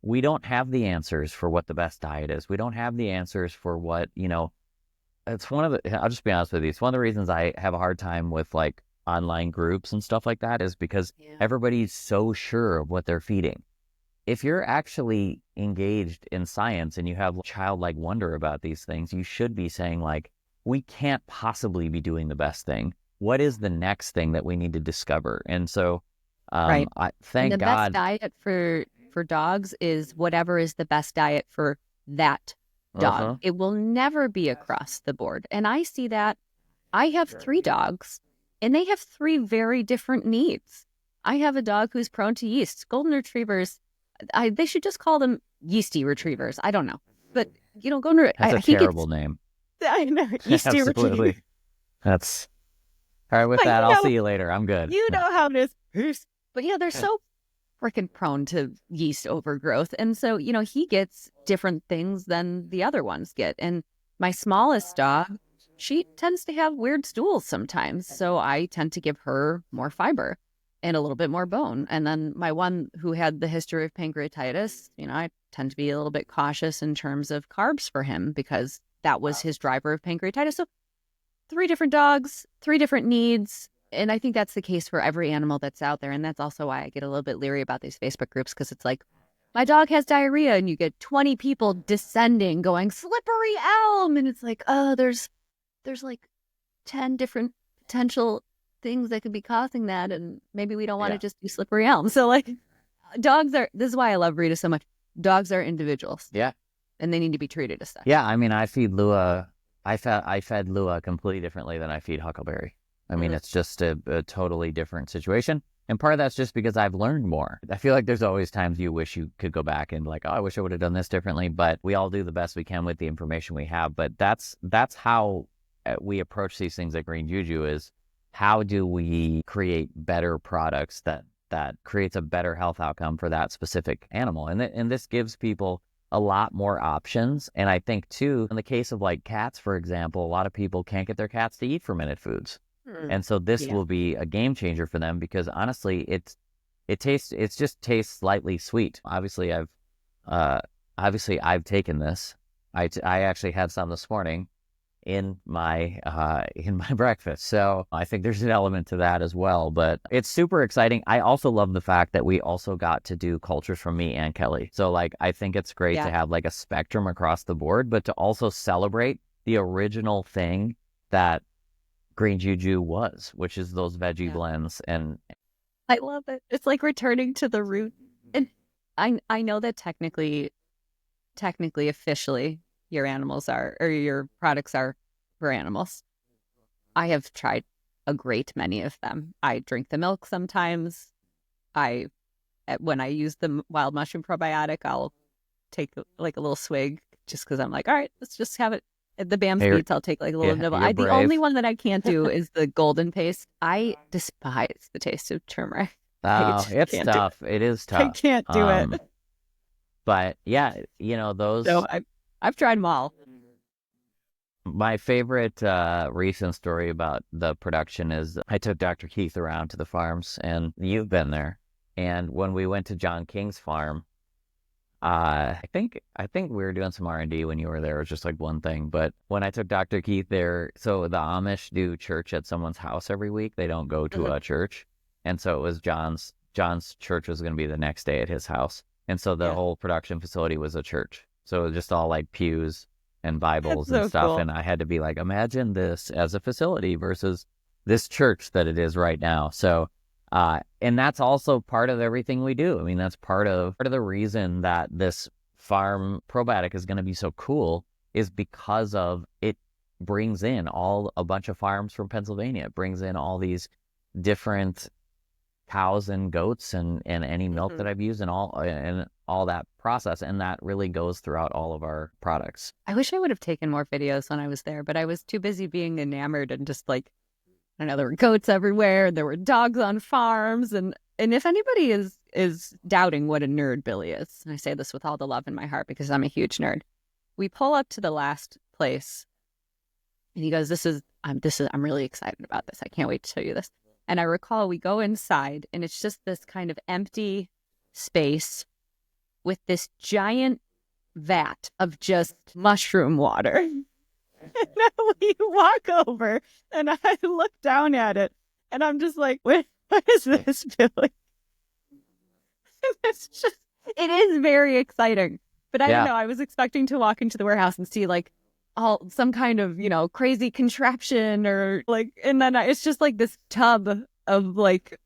Speaker 2: we don't have the answers for what the best diet is. We don't have the answers for what, it's I'll just be honest with you. It's one of the reasons I have a hard time with like online groups and stuff like that, is because everybody's so sure of what they're feeding. If you're actually engaged in science and you have childlike wonder about these things, you should be saying like, we can't possibly be doing the best thing. What is the next thing that we need to discover? And so,
Speaker 3: Right.
Speaker 2: Thank
Speaker 3: and the
Speaker 2: God.
Speaker 3: best diet for dogs is whatever is the best diet for that dog. It will never be across the board. And I see that. I have 3 dogs, and they have 3 very different needs. I have a dog who's prone to yeast. Golden retrievers, they should just call them yeasty retrievers. I don't know. But, golden
Speaker 2: That's a terrible name.
Speaker 3: I know. Yeasty retrievers.
Speaker 2: That's all right. With that, I'll see you later. I'm good.
Speaker 3: You know how it is. But yeah, they're so freaking prone to yeast overgrowth. And so, he gets different things than the other ones get. And my smallest dog, she tends to have weird stools sometimes. So I tend to give her more fiber and a little bit more bone. And then my one who had the history of pancreatitis, I tend to be a little bit cautious in terms of carbs for him, because that was his driver of pancreatitis. So 3 different dogs, 3 different needs. And I think that's the case for every animal that's out there. And that's also why I get a little bit leery about these Facebook groups, because it's like, my dog has diarrhea, and you get 20 people descending going, slippery elm. And it's like, oh, there's like 10 different potential things that could be causing that. And maybe we don't want to just do slippery elm. So like, this is why I love Rita so much. Dogs are individuals.
Speaker 2: Yeah.
Speaker 3: And they need to be treated as such.
Speaker 2: Yeah. I mean, I feed Lua. I fed Lua completely differently than I feed Huckleberry. I mean, it's just a totally different situation. And part of that's just because I've learned more. I feel like there's always times you wish you could go back and like, oh, I wish I would have done this differently, but we all do the best we can with the information we have. But that's how we approach these things at Green Juju is how do we create better products that creates a better health outcome for that specific animal. And this gives people a lot more options. And I think too, in the case of like cats, for example, a lot of people can't get their cats to eat fermented foods. And so this will be a game changer for them because honestly, it just tastes slightly sweet. Obviously I've taken this. I actually had some this morning in my breakfast. So I think there's an element to that as well, but it's super exciting. I also love the fact that we also got to do cultures from me and Kelly. So like, I think it's great to have like a spectrum across the board, but to also celebrate the original thing that Green Juju was, which is those veggie blends. And
Speaker 3: I love it. It's like returning to the root. And I know that technically, officially, your animals are, or your products are for animals. I have tried a great many of them. I drink the milk sometimes. When I use the wild mushroom probiotic, I'll take like a little swig just because I'm like, all right, let's just have it. The BAM Speeds, I'll take like a little nibble. The only one that I can't do is the golden paste. I despise the taste of turmeric.
Speaker 2: Oh, it's tough. It is tough.
Speaker 3: I can't do it.
Speaker 2: But yeah, those.
Speaker 3: So I've tried them all.
Speaker 2: My favorite recent story about the production is I took Dr. Keith around to the farms, and you've been there. And when we went to John King's farm, I think we were doing some R&D when you were there. It was just like one thing. But when I took Dr. Keith there, so the Amish do church at someone's house every week. They don't go to a church. And so it was John's church was going to be the next day at his house. And so the whole production facility was a church. So it was just all like pews and Bibles and stuff. Cool. And I had to be like, imagine this as a facility versus this church that it is right now. So and that's also part of everything we do. I mean, that's part of the reason that this farm probiotic is going to be so cool is because of it brings in a bunch of farms from Pennsylvania. It brings in all these different cows and goats and any milk that I've used and all that process. And that really goes throughout all of our products.
Speaker 3: I wish I would have taken more videos when I was there, but I was too busy being enamored and just like, I know there were goats everywhere. There were dogs on farms. And if anybody is doubting what a nerd Billy is, and I say this with all the love in my heart because I'm a huge nerd, we pull up to the last place and he goes, I'm really excited about this. I can't wait to show you this. And I recall we go inside and it's just this kind of empty space with this giant vat of just mushroom water. And we walk over and I look down at it and I'm just like, what is this, Billy? It is very exciting. But I don't know, I was expecting to walk into the warehouse and see like some kind of, crazy contraption or like, and then it's just like this tub of like,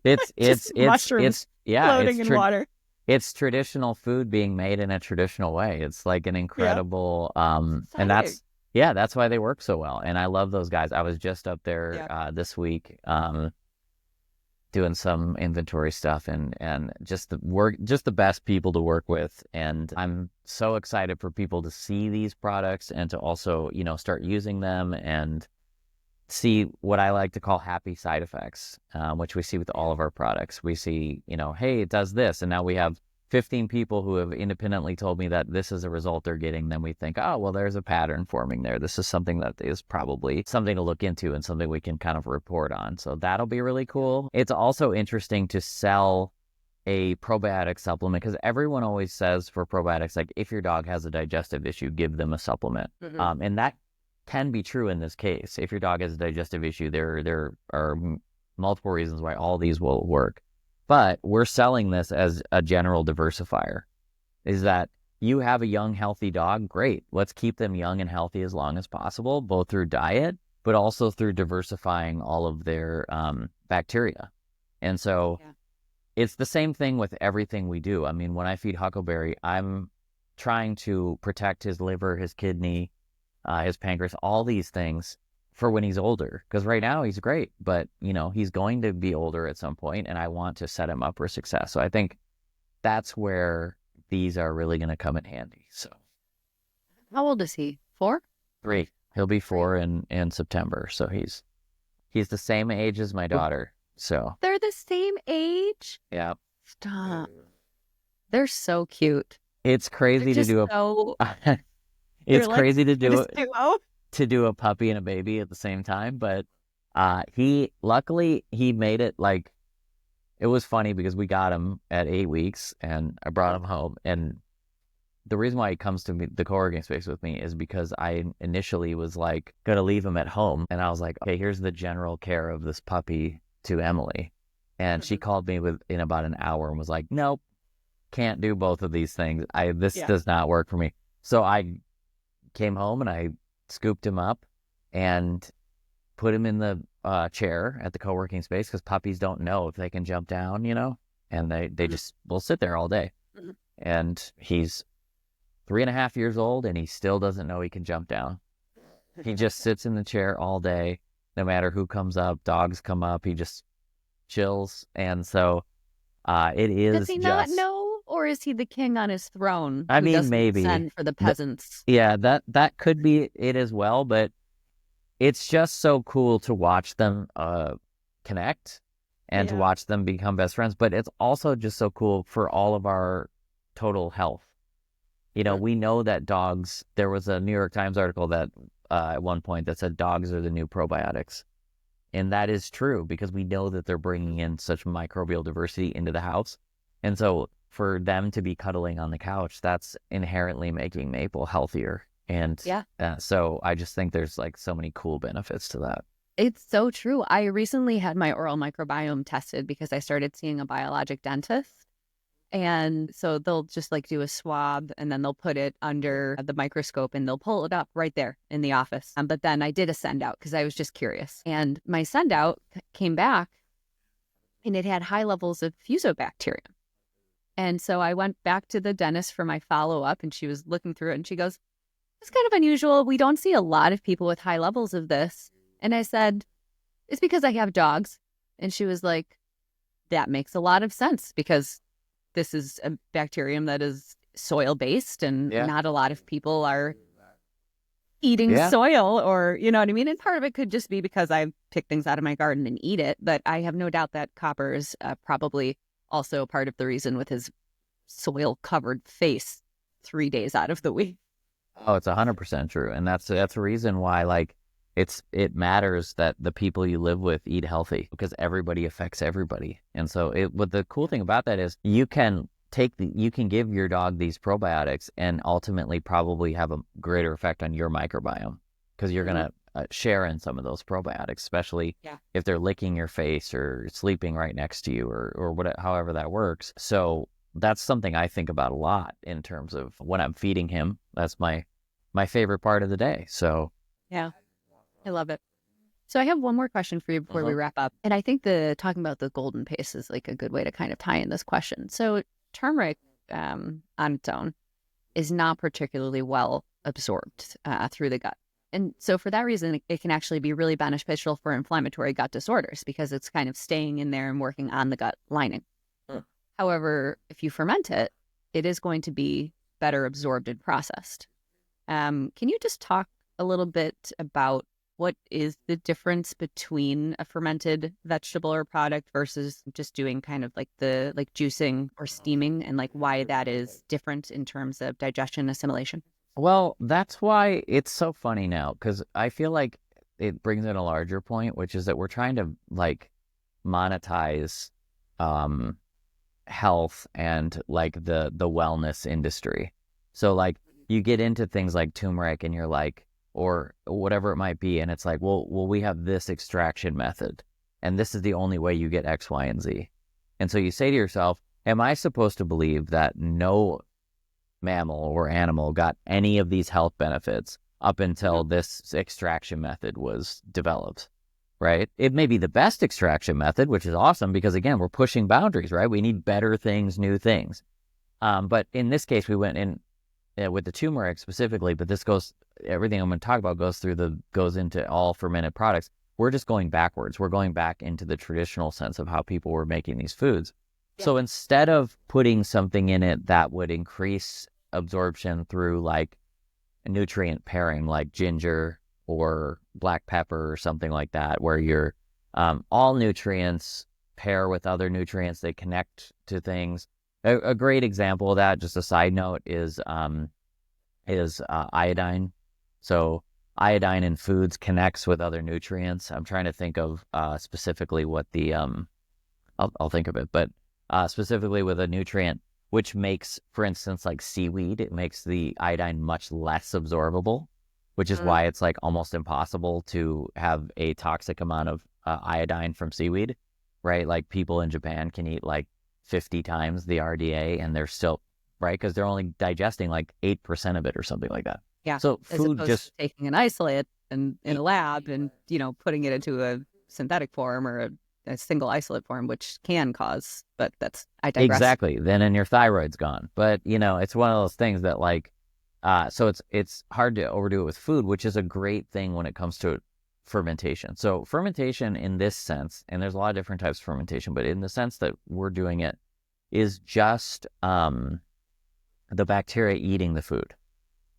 Speaker 2: it's
Speaker 3: mushrooms floating in water.
Speaker 2: It's traditional food being made in a traditional way. It's like an incredible, and that's why they work so well. And I love those guys. I was just up there this week doing some inventory stuff and just the best people to work with. And I'm so excited for people to see these products and to also, start using them and see what I like to call happy side effects, which we see with all of our products. We see, hey, it does this. And now we have 15 people who have independently told me that this is a result they're getting. Then we think, oh, well, there's a pattern forming there. This is something that is probably something to look into and something we can kind of report on. So that'll be really cool. It's also interesting to sell a probiotic supplement because everyone always says for probiotics, like if your dog has a digestive issue, give them a supplement. And that can be true in this case. If your dog has a digestive issue, there are multiple reasons why all these will work. But we're selling this as a general diversifier. Is that you have a young, healthy dog? Great. Let's keep them young and healthy as long as possible, both through diet, but also through diversifying all of their bacteria. And so it's the same thing with everything we do. I mean, when I feed Huckleberry, I'm trying to protect his liver, his kidney, his pancreas, all these things. for when he's older, because right now he's great, but he's going to be older at some point, and I want to set him up for success. So I think that's where these are really going to come in handy. So
Speaker 3: How old is he? 4?
Speaker 2: 3. He'll be 4 in September. So he's the same age as my daughter. So
Speaker 3: They're the same age?
Speaker 2: yeah,
Speaker 3: Stop. They're so cute.
Speaker 2: it's crazy to do a it's
Speaker 3: like
Speaker 2: crazy to do
Speaker 3: this duo.
Speaker 2: to do a puppy and a baby at the same time. But he luckily he made it. Like, it was funny because we got him at 8 weeks and I brought him home, and the reason why he comes to me, the co-working space with me, is because I initially was like gonna leave him at home, and I was like, okay, here's the general care of this puppy to Emily, and she called me in about an hour and was like, nope, can't do both of these things. This does not work for me. So I came home and I scooped him up and put him in the chair at the co-working space, because puppies don't know if they can jump down, and they just will sit there all day. And he's 3.5 years old and he still doesn't know he can jump down. He just sits in the chair all day, no matter who comes up. Dogs come up, he just chills. And so it is.
Speaker 3: Does he not know, or is he the king on his throne?
Speaker 2: I
Speaker 3: who
Speaker 2: mean,
Speaker 3: doesn't
Speaker 2: maybe
Speaker 3: send for the peasants.
Speaker 2: Yeah, that could be it as well. But it's just so cool to watch them connect and to watch them become best friends. But it's also just so cool for all of our total health. We know that dogs, there was a New York Times article that at one point that said dogs are the new probiotics. And that is true, because we know that they're bringing in such microbial diversity into the house. And so for them to be cuddling on the couch, that's inherently making Maple healthier. And so I just think there's like so many cool benefits to that.
Speaker 3: It's so true. I recently had my oral microbiome tested because I started seeing a biologic dentist. And so they'll just like do a swab, and then they'll put it under the microscope and they'll pull it up right there in the office. But then I did a send out because I was just curious. And my send out came back and it had high levels of fusobacterium. And so I went back to the dentist for my follow up, and she was looking through it and she goes, "It's kind of unusual. We don't see a lot of people with high levels of this." And I said, "It's because I have dogs." And she was like, "That makes a lot of sense, because this is a bacterium that is soil-based, and not a lot of people are eating soil, or, you know what I mean?" And part of it could just be because I pick things out of my garden and eat it. But I have no doubt that Copper is probably also part of the reason with his soil-covered face 3 days out of the week.
Speaker 2: Oh, it's 100% true. And that's a reason why, like, it matters that the people you live with eat healthy, because everybody affects everybody. And so what the cool thing about that is you can give your dog these probiotics and ultimately probably have a greater effect on your microbiome, because you're going to share in some of those probiotics, especially if they're licking your face or sleeping right next to you, or whatever, however that works. So that's something I think about a lot in terms of when I'm feeding him. That's my favorite part of the day. So
Speaker 3: yeah. I love it. So I have one more question for you before we wrap up. And I think talking about the golden paste is like a good way to kind of tie in this question. So turmeric on its own is not particularly well absorbed through the gut. And so for that reason, it can actually be really beneficial for inflammatory gut disorders, because it's kind of staying in there and working on the gut lining. However, if you ferment it, it is going to be better absorbed and processed. Can you just talk a little bit about what is the difference between a fermented vegetable or product versus just doing kind of like juicing or steaming, and like why that is different in terms of digestion assimilation?
Speaker 2: Well, that's why it's so funny now, because I feel like it brings in a larger point, which is that we're trying to like monetize health and like the wellness industry. So like you get into things like turmeric and you're like, or whatever it might be, and it's like, well, we have this extraction method, and this is the only way you get X, Y, and Z. And so you say to yourself, am I supposed to believe that no mammal or animal got any of these health benefits up until this extraction method was developed, right? It may be the best extraction method, which is awesome, because again, we're pushing boundaries, right? We need better things, new things. But in this case, we went in with the turmeric specifically, but everything I'm going to talk about goes into all fermented products. We're just going backwards. We're going back into the traditional sense of how people were making these foods. Yeah. So instead of putting something in it that would increase absorption through like a nutrient pairing, like ginger or black pepper or something like that, where you're all nutrients pair with other nutrients, they connect to things. A great example of that, just a side note, is iodine. So iodine in foods connects with other nutrients. I'm trying to think of specifically what the I'll think of it, but specifically with a nutrient which makes, for instance, like seaweed, it makes the iodine much less absorbable, which is why it's like almost impossible to have a toxic amount of iodine from seaweed, right? Like people in Japan can eat like 50 times the RDA and they're still, right? Because they're only digesting like 8% of it or something like that.
Speaker 3: Yeah.
Speaker 2: So
Speaker 3: as
Speaker 2: food
Speaker 3: opposed
Speaker 2: just
Speaker 3: to taking an isolate and in a lab and, putting it into a synthetic form or a single isolate form, which can cause, but I digress.
Speaker 2: Exactly. Then your thyroid's gone. But, it's one of those things that like, so it's hard to overdo it with food, which is a great thing when it comes to fermentation. So fermentation in this sense, and there's a lot of different types of fermentation, but in the sense that we're doing it is just the bacteria eating the food.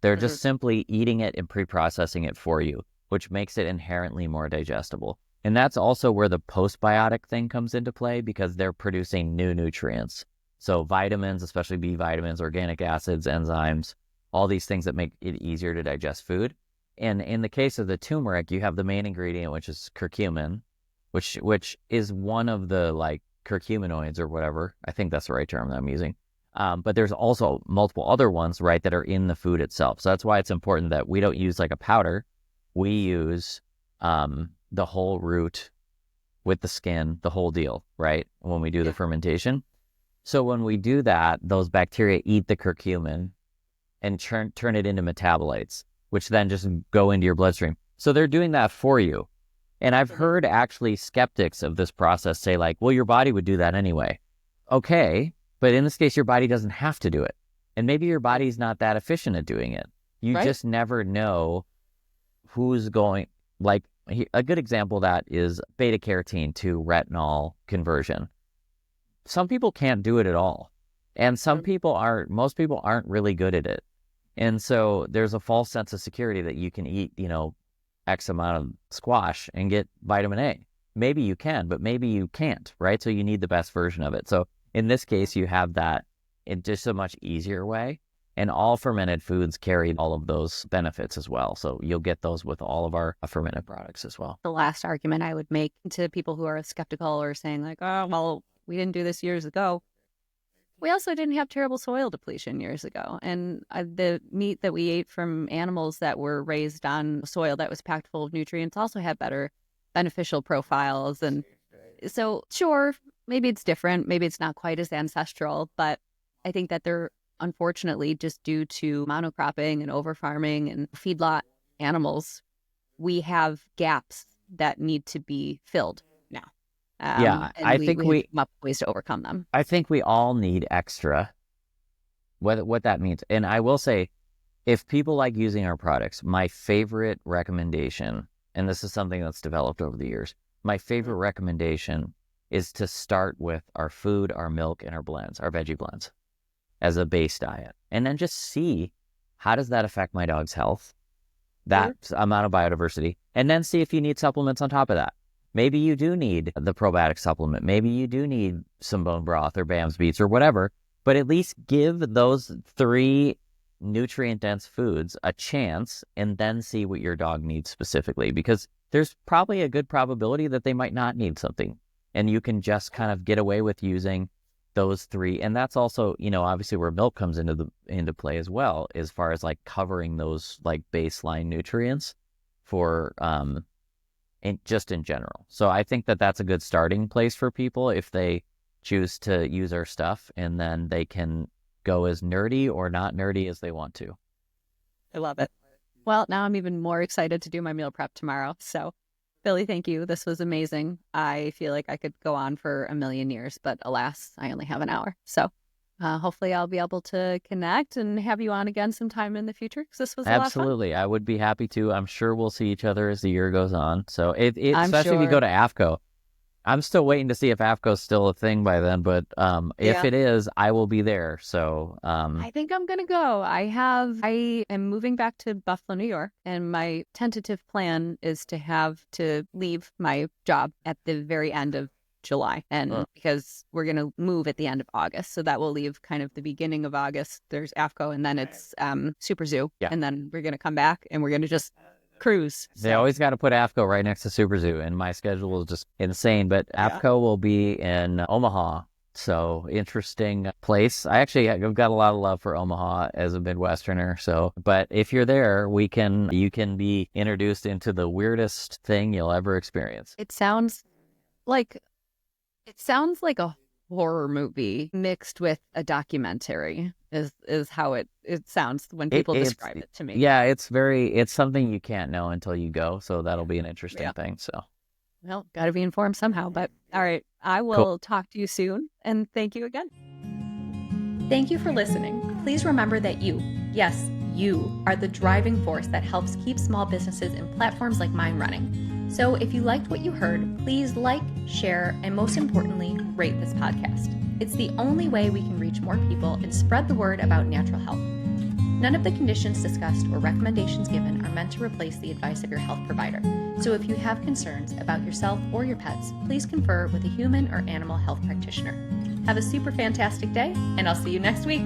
Speaker 2: They're just simply eating it and pre-processing it for you, which makes it inherently more digestible. And that's also where the postbiotic thing comes into play, because they're producing new nutrients. So vitamins, especially B vitamins, organic acids, enzymes, all these things that make it easier to digest food. And in the case of the turmeric, you have the main ingredient, which is curcumin, which is one of the like curcuminoids or whatever. I think that's the right term that I'm using. But there's also multiple other ones, right, that are in the food itself. So that's why it's important that we don't use like a powder. We use the whole root with the skin, the whole deal, right, when we do the fermentation. So when we do that, those bacteria eat the curcumin and turn it into metabolites, which then just go into your bloodstream. So they're doing that for you. And I've heard actually skeptics of this process say like, well, your body would do that anyway. Okay, but in this case, your body doesn't have to do it. And maybe your body's not that efficient at doing it. You just never know who's going, like a good example of that is beta carotene to retinol conversion. Some people can't do it at all. And most people aren't really good at it. And so there's a false sense of security that you can eat, X amount of squash and get vitamin A. Maybe you can, but maybe you can't, right? So you need the best version of it. So in this case, you have that in just a much easier way. And all fermented foods carry all of those benefits as well. So you'll get those with all of our fermented products as well.
Speaker 3: The last argument I would make to people who are skeptical or saying like, oh, well, we didn't do this years ago. We also didn't have terrible soil depletion years ago. And the meat that we ate from animals that were raised on soil that was packed full of nutrients also had better beneficial profiles. And so, sure, maybe it's different. Maybe it's not quite as ancestral, but I think that they're unfortunately just due to monocropping and overfarming and feedlot animals, we have gaps that need to be filled now.
Speaker 2: I think we
Speaker 3: come up with ways to overcome them.
Speaker 2: I think we all need extra, what that means. And I will say, if people like using our products, my favorite recommendation, and this is something that's developed over the years, my favorite recommendation is to start with our food, our milk, and our blends, our veggie blends, as a base diet. And then just see, how does that affect my dog's health, that amount of biodiversity, and then see if you need supplements on top of that. Maybe you do need the probiotic supplement. Maybe you do need some bone broth or BAMS beets or whatever, but at least give those 3 nutrient-dense foods a chance and then see what your dog needs specifically, because there's probably a good probability that they might not need something. And you can just kind of get away with using those 3. And that's also, obviously where milk comes into play as well, as far as like covering those like baseline nutrients for just in general. So I think that that's a good starting place for people if they choose to use our stuff, and then they can go as nerdy or not nerdy as they want to.
Speaker 3: I love it. Well, now I'm even more excited to do my meal prep tomorrow. So Billy, thank you. This was amazing. I feel like I could go on for a million years, but alas, I only have an hour. So Hopefully I'll be able to connect and have you on again sometime in the future because this was a lot of fun.
Speaker 2: Absolutely. I would be happy to. I'm sure we'll see each other as the year goes on. So
Speaker 3: I'm
Speaker 2: especially if you
Speaker 3: sure.
Speaker 2: go to AFCO. I'm still waiting to see if AFCO's still a thing by then, but if
Speaker 3: Yeah.
Speaker 2: it is, I will be there. So
Speaker 3: I think I'm gonna go. I am moving back to Buffalo, New York, and my tentative plan is to have to leave my job at the very end of July. And because we're gonna move at the end of August. So that will leave kind of the beginning of August. There's AFCO and then it's Super Zoo.
Speaker 2: Yeah.
Speaker 3: And then we're gonna come back and we're gonna just cruise.
Speaker 2: they always got to put AFCO right next to Super Zoo, and my schedule is just insane. But AFCO will be in Omaha. So interesting place. I've got a lot of love for Omaha as a Midwesterner. So, but if you're there, you can be introduced into the weirdest thing you'll ever experience.
Speaker 3: It sounds like a horror movie mixed with a documentary is how it sounds when people describe it to me.
Speaker 2: Yeah, it's something you can't know until you go. So that'll be an interesting thing. So,
Speaker 3: well, got to be informed somehow. But all right, I will talk to you soon. And thank you again.
Speaker 1: Thank you for listening. Please remember that you, yes, you, are the driving force that helps keep small businesses and platforms like mine running. So if you liked what you heard, please like, share, and most importantly, rate this podcast. It's the only way we can reach more people and spread the word about natural health. None of the conditions discussed or recommendations given are meant to replace the advice of your health provider. So if you have concerns about yourself or your pets, please confer with a human or animal health practitioner. Have a super fantastic day, and I'll see you next week.